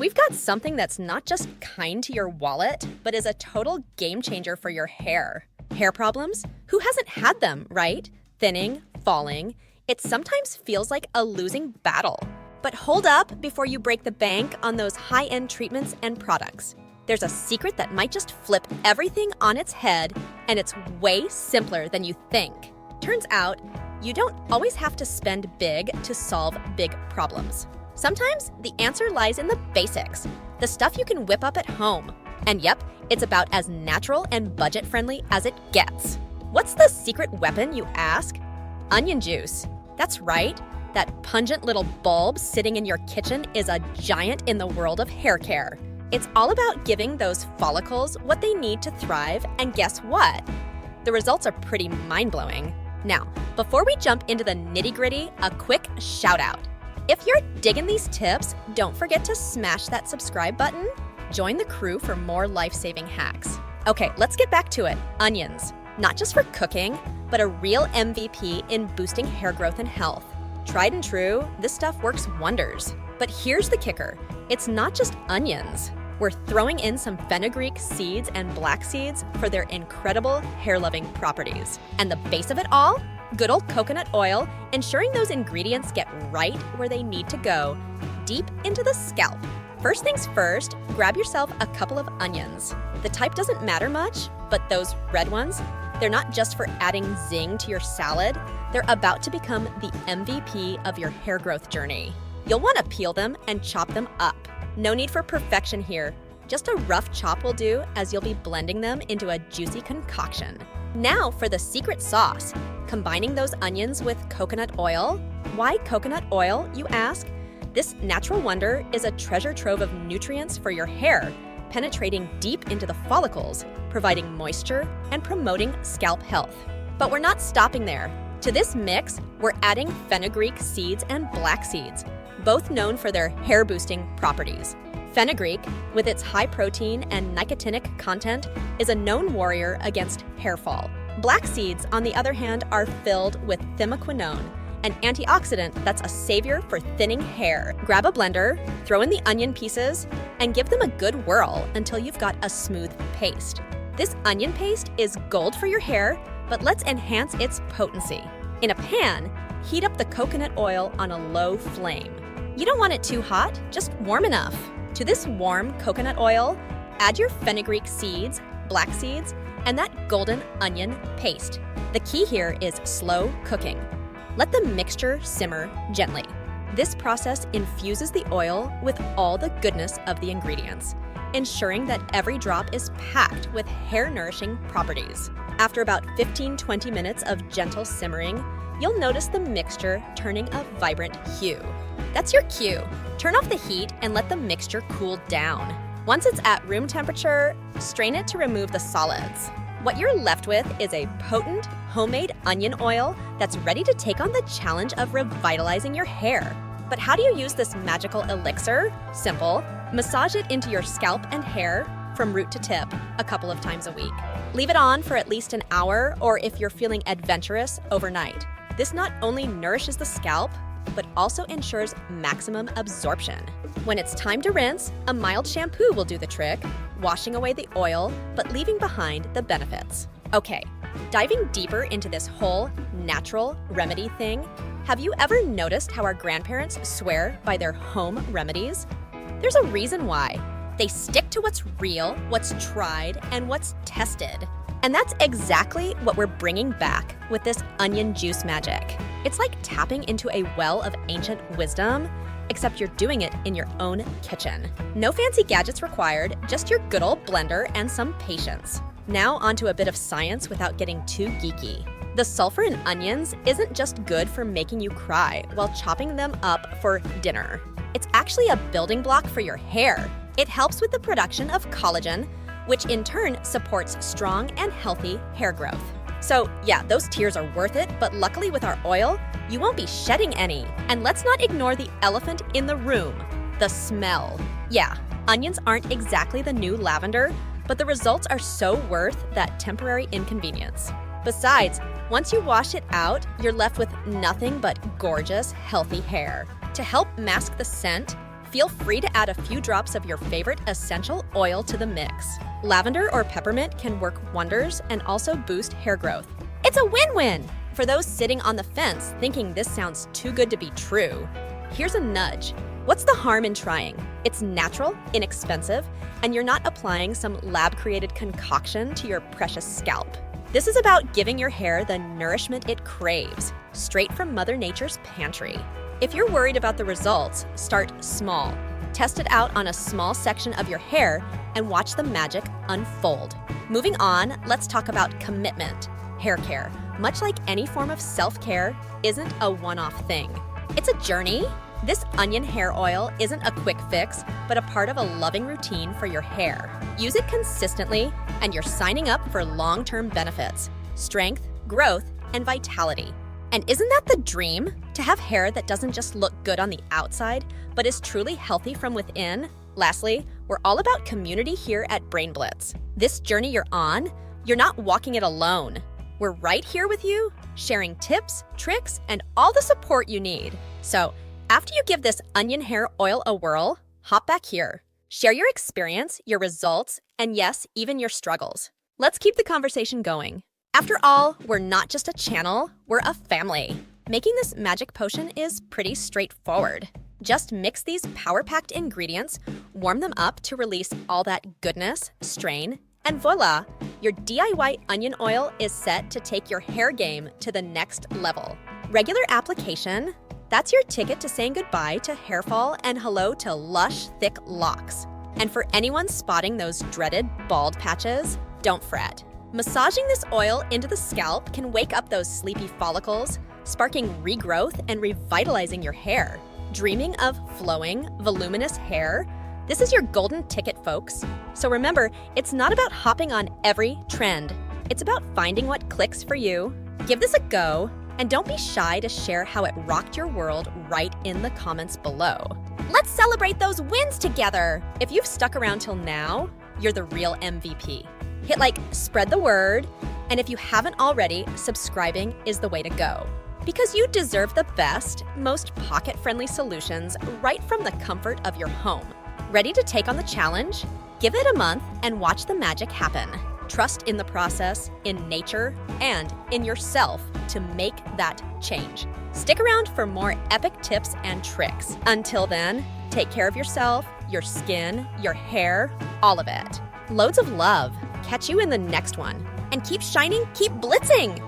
We've got something that's not just kind to your wallet, but is a total game changer for your hair. Hair problems? Who hasn't had them, right? Thinning, falling. It sometimes feels like a losing battle. But hold up before you break the bank on those high-end treatments and products. There's a secret that might just flip everything on its head, and it's way simpler than you think. Turns out, you don't always have to spend big to solve big problems. Sometimes the answer lies in the basics, the stuff you can whip up at home. And yep, it's about as natural and budget-friendly as it gets. What's the secret weapon, you ask? Onion juice. That's right. That pungent little bulb sitting in your kitchen is a giant in the world of hair care. It's all about giving those follicles what they need to thrive, and guess what? The results are pretty mind-blowing. Now, before we jump into the nitty-gritty, a quick shout-out. If you're digging these tips, don't forget to smash that subscribe button. Join the crew for more life-saving hacks. Okay, let's get back to it. Onions. Not just for cooking, but a real MVP in boosting hair growth and health. Tried and true, this stuff works wonders. But here's the kicker. It's not just onions. We're throwing in some fenugreek seeds and black seeds for their incredible hair-loving properties. And the base of it all? Good old coconut oil, ensuring those ingredients get right where they need to go, deep into the scalp. First things first, grab yourself a couple of onions. The type doesn't matter much, but those red ones, they're not just for adding zing to your salad, they're about to become the MVP of your hair growth journey. You'll want to peel them and chop them up. No need for perfection here. Just a rough chop will do, as you'll be blending them into a juicy concoction. Now for the secret sauce. Combining those onions with coconut oil. Why coconut oil, you ask? This natural wonder is a treasure trove of nutrients for your hair, penetrating deep into the follicles, providing moisture and promoting scalp health. But we're not stopping there. To this mix, we're adding fenugreek seeds and black seeds, both known for their hair-boosting properties. Fenugreek, with its high protein and nicotinic content, is a known warrior against hair fall. Black seeds, on the other hand, are filled with thimaquinone, an antioxidant that's a savior for thinning hair. Grab a blender, throw in the onion pieces, and give them a good whirl until you've got a smooth paste. This onion paste is gold for your hair, but let's enhance its potency. In a pan, heat up the coconut oil on a low flame. You don't want it too hot, just warm enough. To this warm coconut oil, add your fenugreek seeds, black seeds, and that golden onion paste. The key here is slow cooking. Let the mixture simmer gently. This process infuses the oil with all the goodness of the ingredients, ensuring that every drop is packed with hair-nourishing properties. After about 15-20 minutes of gentle simmering, you'll notice the mixture turning a vibrant hue. That's your cue. Turn off the heat and let the mixture cool down. Once it's at room temperature, strain it to remove the solids. What you're left with is a potent, homemade onion oil that's ready to take on the challenge of revitalizing your hair. But how do you use this magical elixir? Simple. Massage it into your scalp and hair from root to tip a couple of times a week. Leave it on for at least an hour, or if you're feeling adventurous, overnight. This not only nourishes the scalp, but also ensures maximum absorption. When it's time to rinse, a mild shampoo will do the trick, washing away the oil, but leaving behind the benefits. Okay, diving deeper into this whole natural remedy thing, have you ever noticed how our grandparents swear by their home remedies? There's a reason why. They stick to what's real, what's tried, and what's tested. And that's exactly what we're bringing back with this onion juice magic. It's like tapping into a well of ancient wisdom, except you're doing it in your own kitchen. No fancy gadgets required, just your good old blender and some patience. Now onto a bit of science without getting too geeky. The sulfur in onions isn't just good for making you cry while chopping them up for dinner. It's actually a building block for your hair. It helps with the production of collagen, which in turn supports strong and healthy hair growth. So yeah, those tears are worth it, but luckily with our oil, you won't be shedding any. And let's not ignore the elephant in the room, the smell. Yeah, onions aren't exactly the new lavender, but the results are so worth that temporary inconvenience. Besides, once you wash it out, you're left with nothing but gorgeous, healthy hair. To help mask the scent, Feel free to add a few drops of your favorite essential oil to the mix. Lavender or peppermint can work wonders and also boost hair growth. It's a win-win! For those sitting on the fence thinking this sounds too good to be true, here's a nudge. What's the harm in trying? It's natural, inexpensive, and you're not applying some lab-created concoction to your precious scalp. This is about giving your hair the nourishment it craves, straight from Mother Nature's pantry. If you're worried about the results, start small. Test it out on a small section of your hair and watch the magic unfold. Moving on, let's talk about commitment. Hair care, much like any form of self-care, isn't a one-off thing. It's a journey. This onion hair oil isn't a quick fix, but a part of a loving routine for your hair. Use it consistently, and you're signing up for long-term benefits, strength, growth, and vitality. And isn't that the dream? To have hair that doesn't just look good on the outside, but is truly healthy from within? Lastly, we're all about community here at Brain Blitz. This journey you're on, you're not walking it alone. We're right here with you, sharing tips, tricks, and all the support you need. So, after you give this onion hair oil a whirl, hop back here. Share your experience, your results, and yes, even your struggles. Let's keep the conversation going. After all, we're not just a channel, we're a family. Making this magic potion is pretty straightforward. Just mix these power-packed ingredients, warm them up to release all that goodness, strain, and voila! Your DIY onion oil is set to take your hair game to the next level. Regular application, that's your ticket to saying goodbye to hair fall and hello to lush, thick locks. And for anyone spotting those dreaded bald patches, don't fret. Massaging this oil into the scalp can wake up those sleepy follicles, sparking regrowth and revitalizing your hair. Dreaming of flowing, voluminous hair? This is your golden ticket, folks. So remember, it's not about hopping on every trend. It's about finding what clicks for you. Give this a go, and don't be shy to share how it rocked your world right in the comments below. Let's celebrate those wins together! If you've stuck around till now, you're the real MVP. Hit like, spread the word, and if you haven't already, subscribing is the way to go. Because you deserve the best, most pocket-friendly solutions right from the comfort of your home. Ready to take on the challenge? Give it a month and watch the magic happen. Trust in the process, in nature, and in yourself to make that change. Stick around for more epic tips and tricks. Until then, take care of yourself, your skin, your hair, all of it. Loads of love. Catch you in the next one. And keep shining, keep blitzing!